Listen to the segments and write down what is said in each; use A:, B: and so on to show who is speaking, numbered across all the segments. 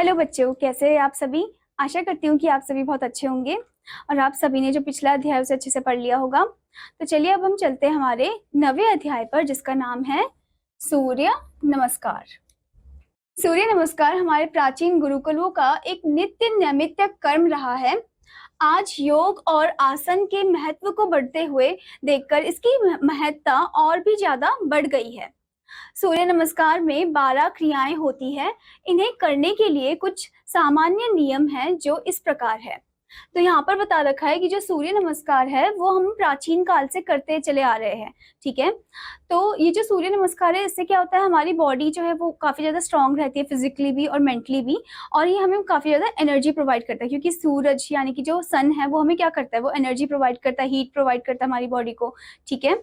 A: Hello बच्चों, कैसे हैं आप सभी। आशा करती हूँ कि आप सभी बहुत अच्छे होंगे और आप सभी ने जो पिछला अध्याय उसे अच्छे से पढ़ लिया होगा। तो चलिए अब हम चलते हैं हमारे 9वें अध्याय पर, जिसका नाम है सूर्य नमस्कार। सूर्य नमस्कार हमारे प्राचीन गुरुकुलों का एक नित्य नैमित्तिक कर्म रहा है। आज योग और आसन के महत्व को बढ़ते हुए देखकर इसकी महत्ता और भी ज्यादा बढ़ गई है। सूर्य नमस्कार में 12 क्रियाएं होती है। इन्हें करने के लिए कुछ सामान्य नियम हैं जो इस प्रकार है। तो यहाँ पर बता रखा है कि जो सूर्य नमस्कार है वो हम प्राचीन काल से करते चले आ रहे हैं। ठीक है, तो ये जो सूर्य नमस्कार है इससे क्या होता है, हमारी बॉडी जो है वो काफी ज्यादा स्ट्रांग रहती है, फिजिकली भी और मेंटली भी। और ये हमें काफी ज्यादा एनर्जी प्रोवाइड करता है, क्योंकि सूरज यानी कि जो सन है वो हमें क्या करता है, वो एनर्जी प्रोवाइड करता है, हीट प्रोवाइड करता है हमारी बॉडी को। ठीक है,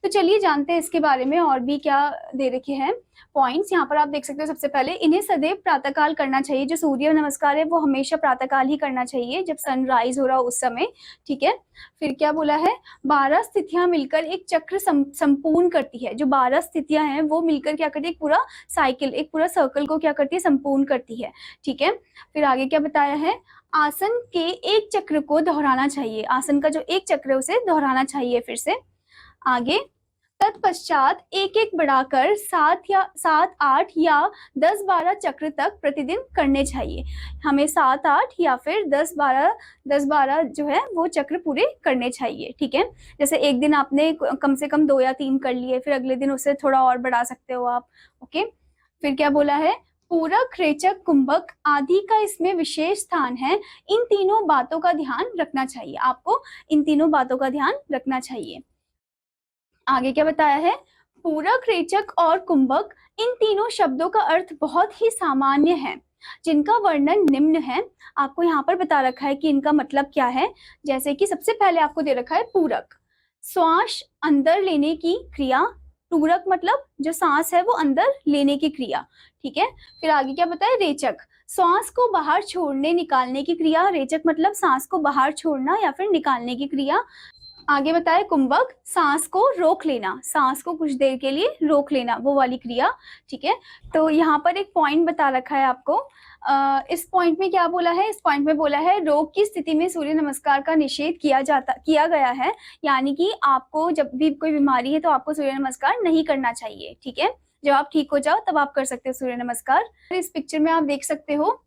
A: तो चलिए जानते हैं इसके बारे में और भी क्या दे रखे हैं पॉइंट्स। यहाँ पर आप देख सकते हो, सबसे पहले इन्हें सदैव प्रातःकाल करना चाहिए। जो सूर्य नमस्कार है वो हमेशा प्रातःकाल ही करना चाहिए, जब सनराइज हो रहा हो उस समय। ठीक है, फिर क्या बोला है, 12 स्थितियां मिलकर एक चक्र संपूर्ण करती है। जो 12 स्थितियां हैं वो मिलकर क्या करती है, एक पूरा साइकिल, एक पूरा सर्कल को क्या करती है, संपूर्ण करती है। ठीक है, फिर आगे क्या बताया है, आसन के एक चक्र को दोहराना चाहिए। आसन का जो एक चक्र है उसे दोहराना चाहिए फिर से। आगे तत्पश्चात एक एक बढ़ाकर 7, 8 या 10-12 चक्र तक प्रतिदिन करने चाहिए। हमें 7, 8 या फिर 10-12 जो है वो चक्र पूरे करने चाहिए। ठीक है, जैसे एक दिन आपने कम से कम 2 या 3 कर लिए, फिर अगले दिन उसे थोड़ा और बढ़ा सकते हो आप। ओके, फिर क्या बोला है, पूरक, रेचक, कुंभक आदि का इसमें विशेष स्थान है। इन तीनों बातों का ध्यान रखना चाहिए, आपको इन तीनों बातों का ध्यान रखना चाहिए। आगे क्या बताया है, पूरक, रेचक और कुंभक इन तीनों शब्दों का अर्थ बहुत ही सामान्य है, जिनका वर्णन निम्न है। आपको यहाँ पर बता रखा है कि इनका मतलब क्या है। जैसे कि सबसे पहले आपको दे रखा है पूरक, श्वास अंदर लेने की क्रिया। पूरक मतलब जो सांस है वो अंदर लेने की क्रिया। ठीक है, फिर आगे क्या बताया, रेचक, श्वास को बाहर छोड़ने निकालने की क्रिया। रेचक मतलब सांस को बाहर छोड़ना या फिर निकालने की क्रिया। आगे बताए कुंभक, सांस को रोक लेना, सांस को कुछ देर के लिए रोक लेना, वो वाली क्रिया। ठीक है, तो यहाँ पर एक पॉइंट बता रखा है आपको। इस पॉइंट में क्या बोला है, इस पॉइंट में बोला है रोग की स्थिति में सूर्य नमस्कार का निषेध किया गया है। यानी कि आपको जब भी कोई बीमारी है तो आपको सूर्य नमस्कार नहीं करना चाहिए। ठीक है, जब आप ठीक हो जाओ तब आप कर सकते हो सूर्य नमस्कार। इस पिक्चर में आप देख सकते हो,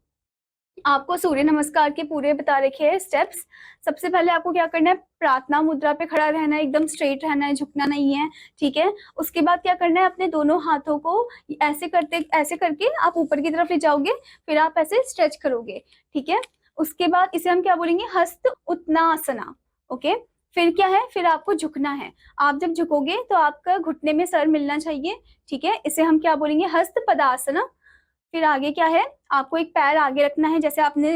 A: आपको सूर्य नमस्कार के पूरे बता रखे हैं स्टेप्स। सबसे पहले आपको क्या करना है, प्रार्थना मुद्रा पे खड़ा रहना है, एकदम स्ट्रेट रहना है, झुकना नहीं है। ठीक है, उसके बाद क्या करना है, अपने दोनों हाथों को ऐसे करके आप ऊपर की तरफ ले जाओगे, फिर आप ऐसे स्ट्रेच करोगे। ठीक है, उसके बाद इसे हम क्या बोलेंगे, हस्त उत्तनासना। ओके, फिर क्या है, फिर आपको झुकना है। आप जब झुकोगे तो आपका घुटने में सर मिलना चाहिए। ठीक है, इसे हम क्या बोलेंगे, हस्त पदासना। फिर आगे क्या है, आपको एक पैर आगे रखना है। जैसे आपने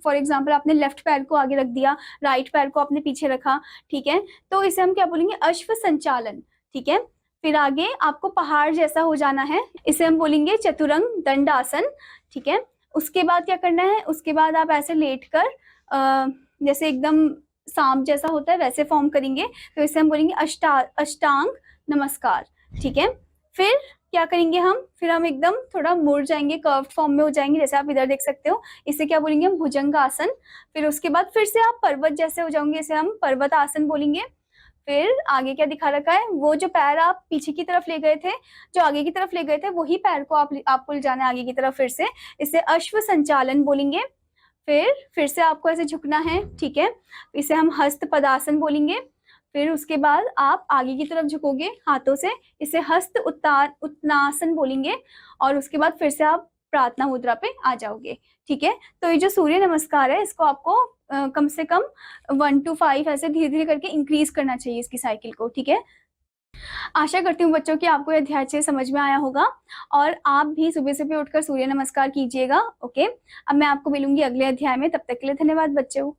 A: फॉर एग्जांपल आपने लेफ्ट पैर को आगे रख दिया, राइट पैर को आपने पीछे रखा। ठीक है, तो इसे हम क्या बोलेंगे, अश्व संचालन। ठीक है, फिर आगे आपको पहाड़ जैसा हो जाना है, इसे हम बोलेंगे चतुरंग दंडासन। ठीक है, उसके बाद क्या करना है, उसके बाद आप ऐसे लेट कर जैसे एकदम सांप जैसा होता है वैसे फॉर्म करेंगे, तो इसे हम बोलेंगे अष्टांग नमस्कार। ठीक है, फिर क्या करेंगे हम, फिर हम एकदम थोड़ा मुड़ जाएंगे, कर्व फॉर्म में हो जाएंगे, जैसे आप इधर देख सकते हो। इसे क्या बोलेंगे हम, भुजंगासन। फिर उसके बाद फिर से आप पर्वत जैसे हो जाओगे, इसे हम पर्वत आसन बोलेंगे। फिर आगे क्या दिखा रखा है, वो जो पैर आप पीछे की तरफ ले गए थे, जो आगे की तरफ ले गए थे, वही पैर को आपको ले जाना है आगे की तरफ फिर से, इसे अश्व संचालन बोलेंगे। फिर से आपको ऐसे झुकना है। ठीक है, इसे हम हस्त पदासन बोलेंगे। फिर उसके बाद आप आगे की तरफ झुकोगे हाथों से, इसे हस्त उत्तानासन बोलेंगे। और उसके बाद फिर से आप प्रार्थना मुद्रा पे आ जाओगे। ठीक है, तो ये जो सूर्य नमस्कार है इसको आपको कम से कम 1 to 5 ऐसे धीरे धीरे करके इंक्रीज करना चाहिए इसकी साइकिल को। ठीक है, आशा करती हूँ बच्चों कि आपको यह अध्याय अच्छे समझ में आया होगा और आप भी सुबह सुबह उठकर सूर्य नमस्कार कीजिएगा। ओके, अब मैं आपको मिलूंगी अगले अध्याय में, तब तक के लिए धन्यवाद बच्चों।